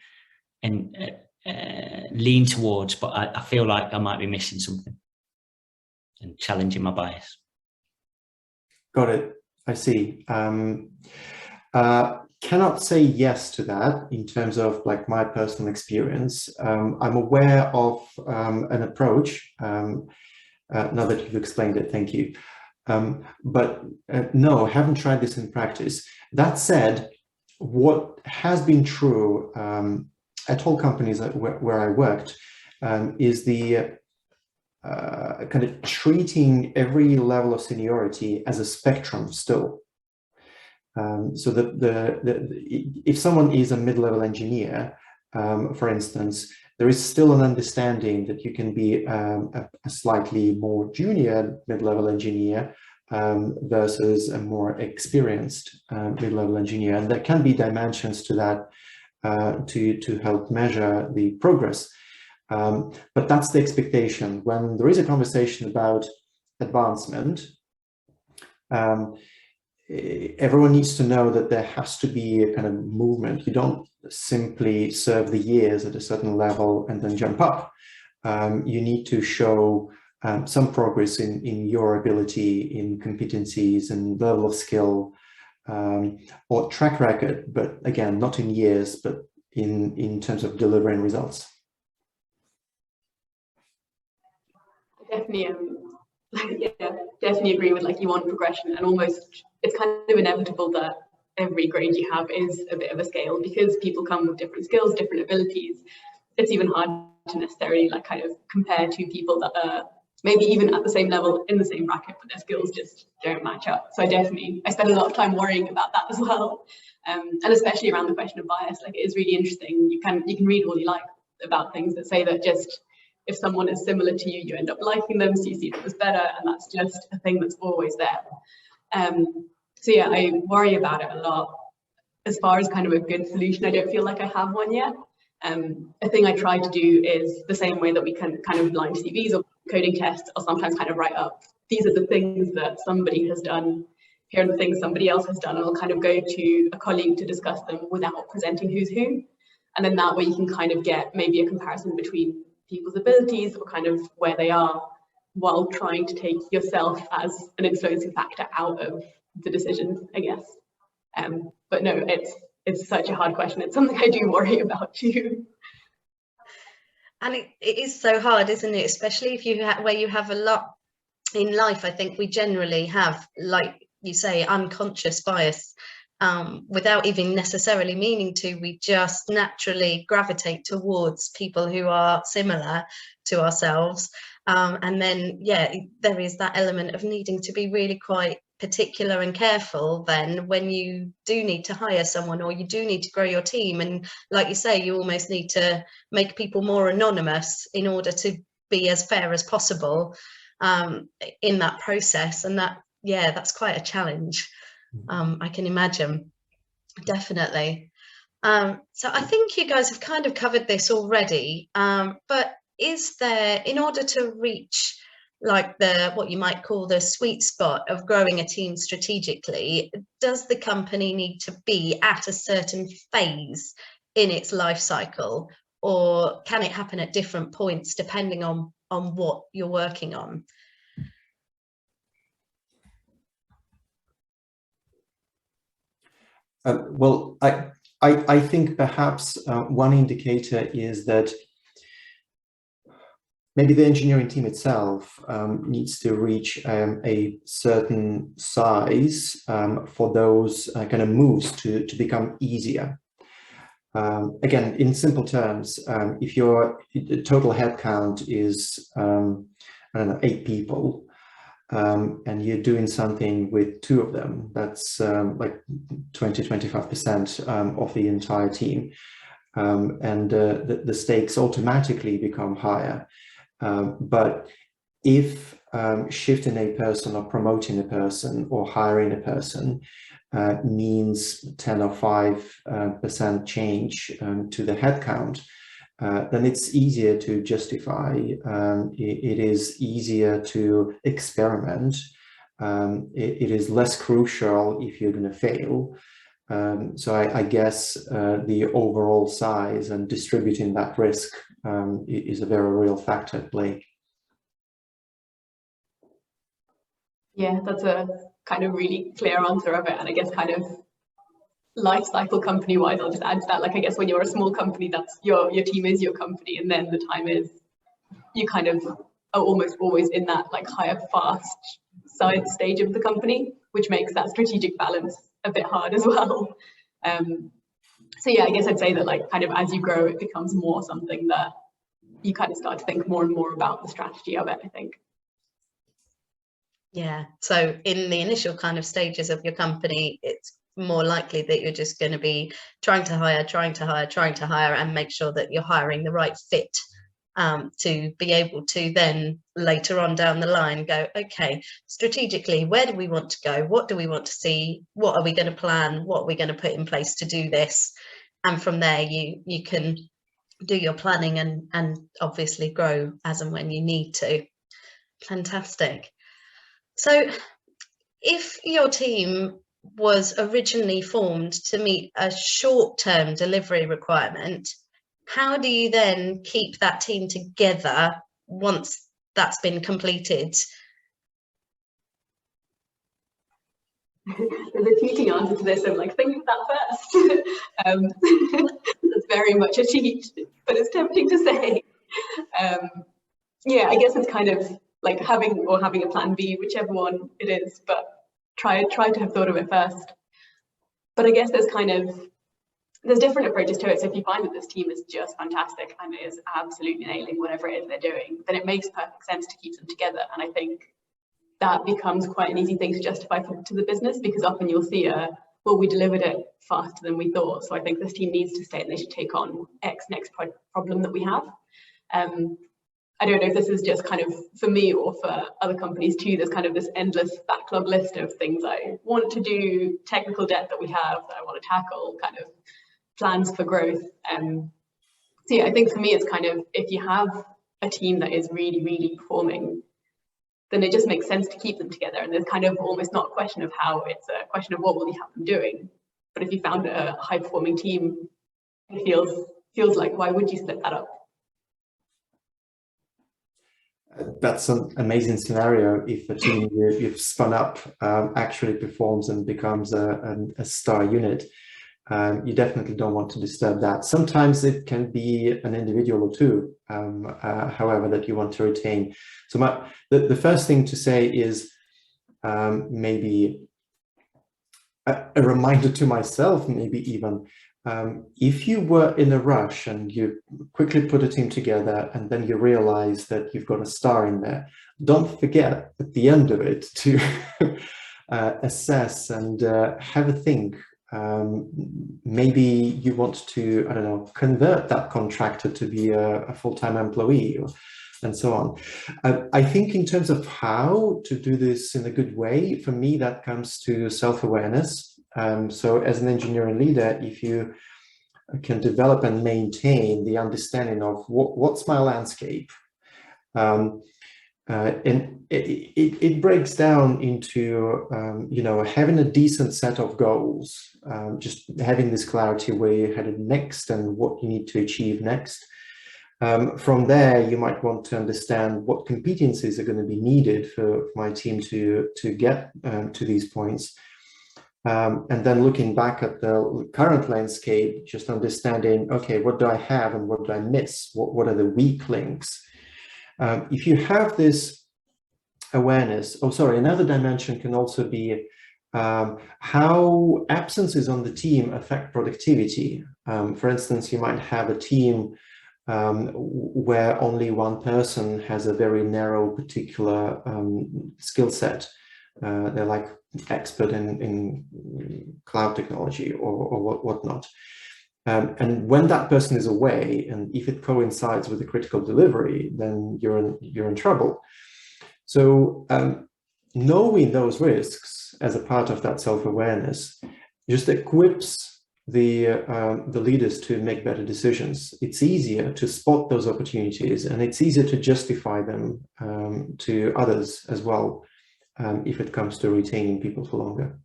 lean towards, but I feel like I might be missing something and challenging my bias. Got it. I see. Cannot say yes to that in terms of like my personal experience. I'm aware of an approach. Now that you've explained it, thank you. But no, I haven't tried this in practice. That said, what has been true at all companies where I worked is the kind of treating every level of seniority as a spectrum still. So if someone is a mid-level engineer, for instance, there is still an understanding that you can be a slightly more junior mid-level engineer versus a more experienced mid-level engineer. And there can be dimensions to that to help measure the progress. But that's the expectation. When there is a conversation about advancement, everyone needs to know that there has to be a kind of movement. You don't simply serve the years at a certain level and then jump up. You need to show some progress in your ability, in competencies and level of skill, or track record, but again, not in years, but in terms of delivering results. Definitely, definitely agree with, like, you want progression, and almost it's kind of inevitable that every grade you have is a bit of a scale, because people come with different skills, different abilities. It's even hard to necessarily like kind of compare two people that are maybe even at the same level in the same bracket, but their skills just don't match up. So I spend a lot of time worrying about that as well, and especially around the question of bias. Like, it is really interesting. You can read all you like about things that say that just if someone is similar to you, you end up liking them, so you see them as better, and that's just a thing that's always there. So yeah, I worry about it a lot. As far as kind of a good solution, I don't feel like I have one yet. A thing I try to do is the same way that we can kind of blind CVs or coding tests, or sometimes kind of write up, these are the things that somebody has done, here are the things somebody else has done, and I'll kind of go to a colleague to discuss them without presenting who's who. And then that way you can kind of get maybe a comparison between people's abilities or kind of where they are, while trying to take yourself as an influencing factor out of the decision, I guess. But no, it's such a hard question. It's something I do worry about too. And it is so hard, isn't it? Especially if you where you have a lot in life. I think we generally have, like you say, unconscious bias. Without even necessarily meaning to, we just naturally gravitate towards people who are similar to ourselves. And then, yeah, there is that element of needing to be really quite particular and careful then when you do need to hire someone, or you do need to grow your team. And like you say, you almost need to make people more anonymous in order to be as fair as possible in that process. And that, yeah, that's quite a challenge. I can imagine, definitely. So I think you guys have kind of covered this already, but is there, in order to reach like what you might call the sweet spot of growing a team strategically, does the company need to be at a certain phase in its life cycle, or can it happen at different points depending on what you're working on? Well, I think perhaps one indicator is that maybe the engineering team itself needs to reach a certain size for those kind of moves to become easier. Again, in simple terms, if your total headcount is, I don't know, 8 people, and you're doing something with 2 of them, that's like 20-25% of the entire team, and the stakes automatically become higher. But if shifting a person or promoting a person or hiring a person means 10 or 5% change to the headcount, then it's easier to justify. It is easier to experiment. It is less crucial if you're going to fail. So I guess the overall size and distributing that risk is a very real factor at play. Yeah, that's a kind of really clear answer of it. And I guess kind of life cycle company wise, I'll just add to that, like I guess when you're a small company, that's your team is your company, and then the time is, you kind of are almost always in that like higher fast side stage of the company, which makes that strategic balance a bit hard as well. So yeah, I guess I'd say that like kind of as you grow, it becomes more something that you kind of start to think more and more about the strategy of it, I think. Yeah, so in the initial kind of stages of your company, it's more likely that you're just going to be trying to hire and make sure that you're hiring the right fit to be able to then later on down the line go, okay, strategically, where do we want to go? What do we want to see? What are we going to plan? What are we going to put in place to do this? And from there, you can do your planning and obviously grow as and when you need to. Fantastic. So if your team was originally formed to meet a short-term delivery requirement, how do you then keep that team together once that's been completed? There's a cheating answer to this. I'm like, think of that first. That's very much a cheat, but it's tempting to say. Yeah, I guess it's kind of like having a plan B, whichever one it is, but try to have thought of it first. But I guess there's different approaches to it. So if you find that this team is just fantastic and is absolutely nailing whatever it is they're doing, then it makes perfect sense to keep them together. And I think that becomes quite an easy thing to justify to the business, because often you'll see well, we delivered it faster than we thought, so I think this team needs to stay and they should take on X next problem that we have. I don't know if this is just kind of for me or for other companies too. There's kind of this endless backlog list of things I want to do, technical debt that we have that I want to tackle, kind of plans for growth. So yeah, I think for me it's kind of, if you have a team that is really, really performing, then it just makes sense to keep them together. And there's kind of almost not a question of how, it's a question of what will you have them doing. But if you found a high performing team, it feels like, why would you split that up? That's an amazing scenario if a team you've spun up actually performs and becomes a star unit. You definitely don't want to disturb that. Sometimes it can be an individual or two, however, that you want to retain. So the first thing to say is maybe a reminder to myself, maybe even, if you were in a rush and you quickly put a team together and then you realize that you've got a star in there, don't forget at the end of it to assess and have a think. Maybe you want to, I don't know, convert that contractor to be a full-time employee, and so on. I think in terms of how to do this in a good way, for me, that comes to self-awareness. So as an engineering leader, if you can develop and maintain the understanding of what's my landscape, and it breaks down into, you know, having a decent set of goals, just having this clarity where you're headed next and what you need to achieve next. From there, you might want to understand what competencies are going to be needed for my team to get to these points. And then looking back at the current landscape, just understanding, okay, what do I have and what do I miss? What are the weak links? If you have this awareness, another dimension can also be how absences on the team affect productivity. For instance, you might have a team where only one person has a very narrow particular skill set. They're like expert in cloud technology or whatnot. And when that person is away, and if it coincides with a critical delivery, then you're in trouble. So knowing those risks as a part of that self-awareness just equips the leaders to make better decisions. It's easier to spot those opportunities, and it's easier to justify them to others as well, if it comes to retaining people for longer.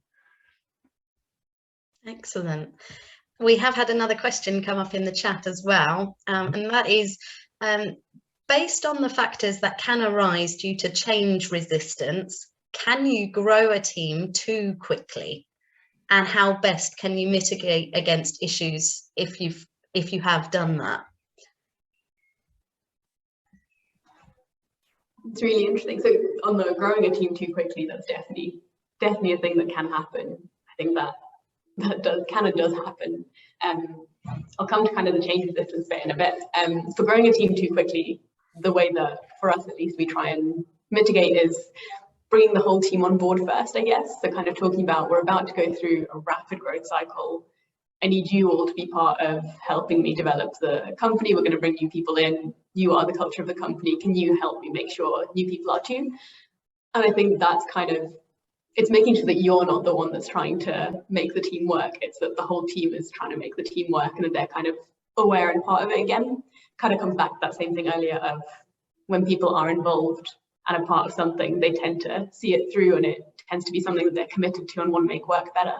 Excellent. We have had another question come up in the chat as well, and that is, based on the factors that can arise due to change resistance, can you grow a team too quickly? And how best can you mitigate against issues if you have done that? It's really interesting. So on the growing a team too quickly, that's definitely a thing that can happen. I think that does happen. I'll come to kind of the change resistance bit in a bit. For growing a team too quickly, the way that, for us at least, we try and mitigate is bringing the whole team on board first, I guess. So kind of talking about, we're about to go through a rapid growth cycle. I need you all to be part of helping me develop the company. We're going to bring new people in. You are the culture of the company. Can you help me make sure new people are too? And I think that's kind of, it's making sure that you're not the one that's trying to make the team work. It's that the whole team is trying to make the team work, and that they're kind of aware and part of it again. Kind of comes back to that same thing earlier of when people are involved and a part of something, they tend to see it through, and it tends to be something that they're committed to and want to make work better.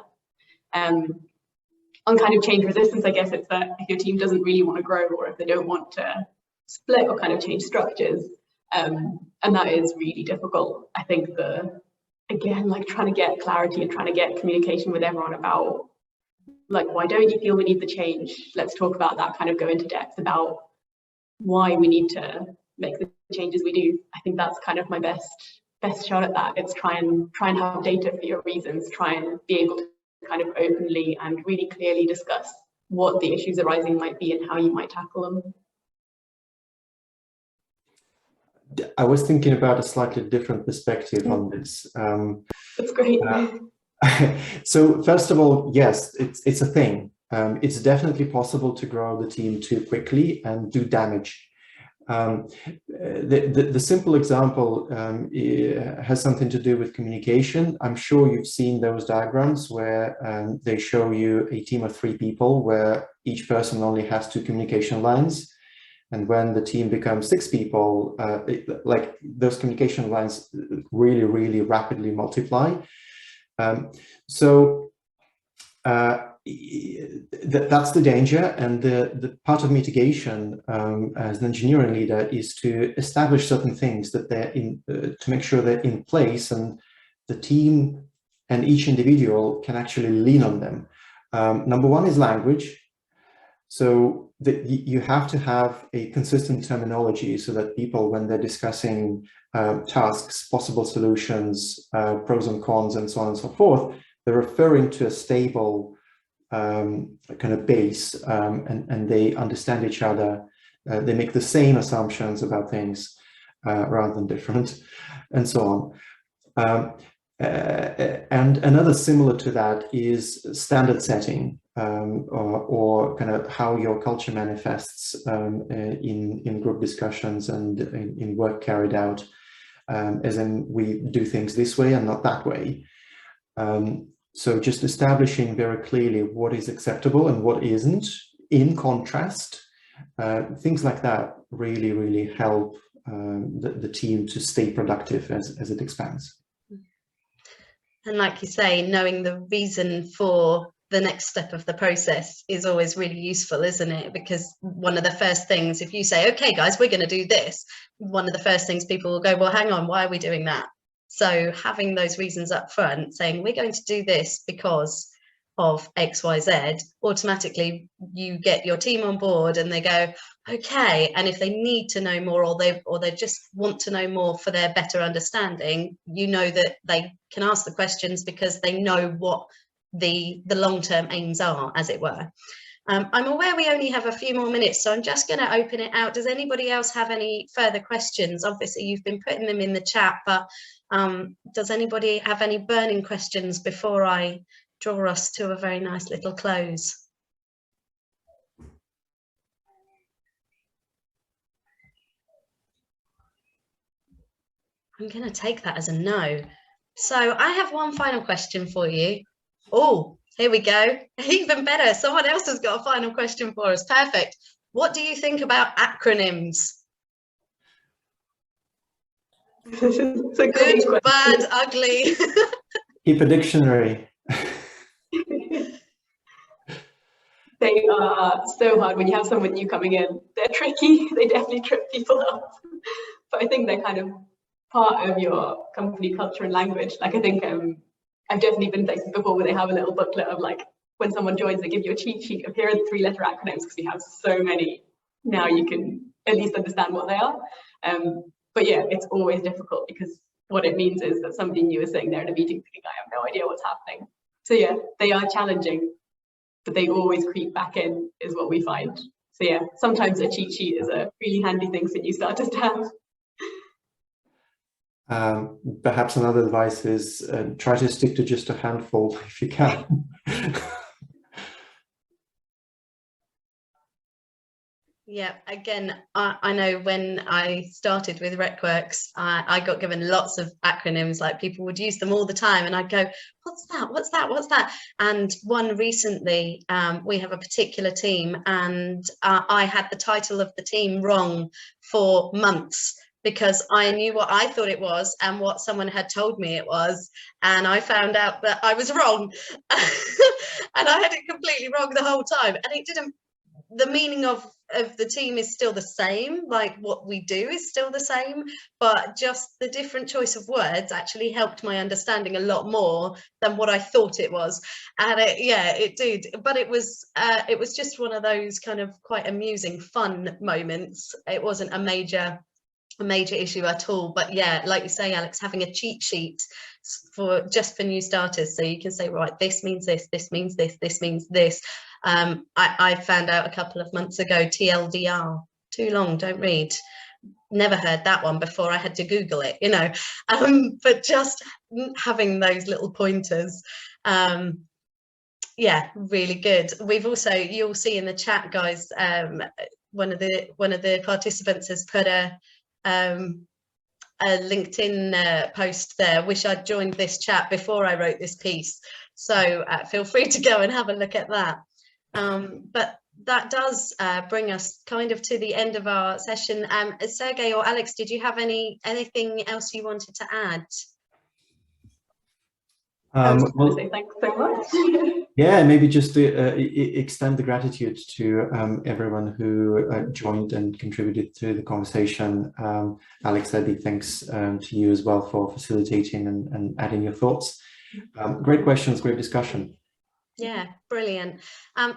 On kind of change resistance, I guess it's that if your team doesn't really want to grow, or if they don't want to split or kind of change structures, and that is really difficult. I think again, like trying to get clarity and trying to get communication with everyone about, like, why don't you feel we need the change? Let's talk about that, kind of go into depth about why we need to make the changes we do. I think that's kind of my best shot at that. It's try and have data for your reasons, try and be able to kind of openly and really clearly discuss what the issues arising might be and how you might tackle them. I was thinking about a slightly different perspective on this. That's great. So first of all, yes, it's a thing. It's definitely possible to grow the team too quickly and do damage. The simple example has something to do with communication. I'm sure you've seen those diagrams where they show you a team of 3 people where each person only has 2 communication lines. And when the team becomes 6 people, like those communication lines really, really rapidly multiply. So that's the danger, and the part of mitigation as an engineering leader is to establish certain things that they're in, to make sure they're in place, and the team and each individual can actually lean on them. Number one is language. So that you have to have a consistent terminology so that people, when they're discussing tasks, possible solutions, pros and cons, and so on and so forth, they're referring to a stable kind of base, and they understand each other. They make the same assumptions about things rather than different, and so on. And another similar to that is standard setting, or kind of how your culture manifests in group discussions and in work carried out, as in we do things this way and not that way. So just establishing very clearly what is acceptable and what isn't, in contrast, things like that really, really help the team to stay productive as it expands. And like you say, knowing the reason for the next step of the process is always really useful, isn't it? Because one of the first things, if you say, okay, guys, we're going to do this, one of the first things people will go, well, hang on, why are we doing that? So having those reasons up front, saying we're going to do this because of X, Y, Z, automatically you get your team on board and they go, okay. And if they need to know more, or they just want to know more for their better understanding, you know that they can ask the questions because they know what the long-term aims are, as it were. I'm aware we only have a few more minutes, so I'm just going to open it out. Does anybody else have any further questions? Obviously, you've been putting them in the chat, but does anybody have any burning questions before I draw us to a very nice little close? I'm going to take that as a no. So I have one final question for you. Oh, here we go. Even better. Someone else has got a final question for us. Perfect. What do you think about acronyms? It's a good, question. bad, ugly. Keep a dictionary. They are so hard when you have someone new coming in. They're tricky. They definitely trip people up. But I think they're kind of part of your company culture and language. Like, I think I've definitely been places before where they have a little booklet of, like, when someone joins, they give you a cheat sheet of here are the 3-letter acronyms, because we have so many. Now you can at least understand what they are. But yeah, it's always difficult, because what it means is that somebody new is sitting there in a meeting thinking, I have no idea what's happening. So yeah, they are challenging, but they always creep back in, is what we find. So yeah, sometimes a cheat sheet is a really handy thing for new starters to have. Perhaps another advice is try to stick to just a handful if you can. Yeah, again, I know when I started with RecWorks, I got given lots of acronyms, like people would use them all the time, and I'd go, what's that? What's that? What's that? And one recently, we have a particular team, and I had the title of the team wrong for months, because I knew what I thought it was and what someone had told me it was, and I found out that I was wrong. And I had it completely wrong the whole time, and it didn't, the meaning of the team is still the same, like what we do is still the same, but just the different choice of words actually helped my understanding a lot more than what I thought it was. And it did, but it was just one of those kind of quite amusing, fun moments. It wasn't a major issue at all. But yeah, like you say, Alex, having a cheat sheet for new starters, so you can say, right, this means this, this means this, this means this. I found out a couple of months ago, TLDR, too long, don't read. Never heard that one before. I had to Google it, you know. But just having those little pointers, yeah, really good. We've also, you'll see in the chat, guys, one of the participants has put a LinkedIn post there. Wish I'd joined this chat before I wrote this piece. So feel free to go and have a look at that. But that does bring us kind of to the end of our session. Sergey or Alex, did you have anything else you wanted to add? I was just going Well, to say thanks so much. yeah, maybe just to extend the gratitude to everyone who joined and contributed to the conversation. Alex, Eddie, thanks to you as well for facilitating and adding your thoughts. Great questions, great discussion. Yeah, brilliant.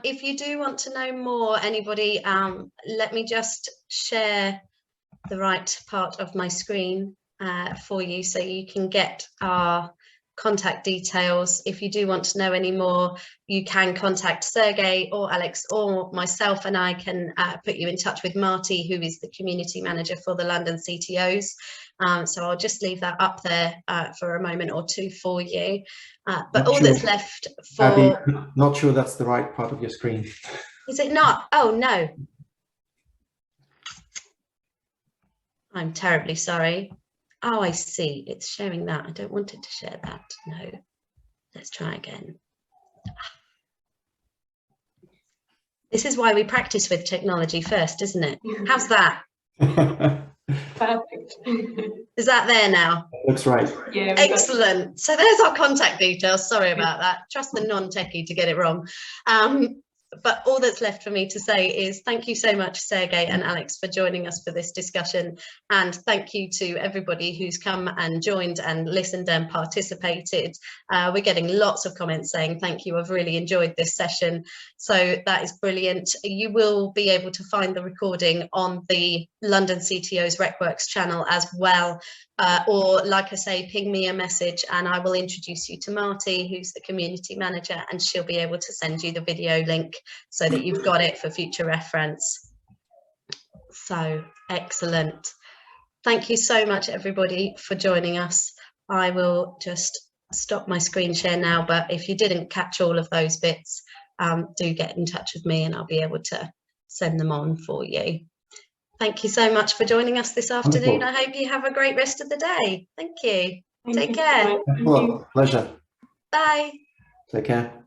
If you do want to know more, anybody, let me just share the right part of my screen for you so you can get our contact details. If you do want to know any more, you can contact Sergey or Alex or myself, and I can put you in touch with Marty, who is the community manager for the London CTOs. So I'll just leave that up there for a moment or two for you. But all that's left for... Abby, not sure that's the right part of your screen. Is it not? Oh, no. I'm terribly sorry. Oh, I see. It's showing that. I don't want it to share that. No. Let's try again. This is why we practice with technology first, isn't it? How's that? Perfect. Is that there now? Looks right. Yeah. Excellent. So there's our contact details. Sorry about that. Trust the non-techie to get it wrong. But all that's left for me to say is thank you so much, Sergey and Alex, for joining us for this discussion. And thank you to everybody who's come and joined and listened and participated. We're getting lots of comments saying thank you. I've really enjoyed this session. So that is brilliant. You will be able to find the recording on the London CTOs RecWorks channel as well. Or like I say, ping me a message and I will introduce you to Marty, who's the community manager, and she'll be able to send you the video link so that you've got it for future reference. So excellent. Thank you so much, everybody, for joining us. I will just stop my screen share now, but if you didn't catch all of those bits, do get in touch with me and I'll be able to send them on for you. Thank you so much for joining us this afternoon. Wonderful. I hope you have a great rest of the day. Thank you. Thank Take you care. so much. Well, pleasure. Bye. Take care.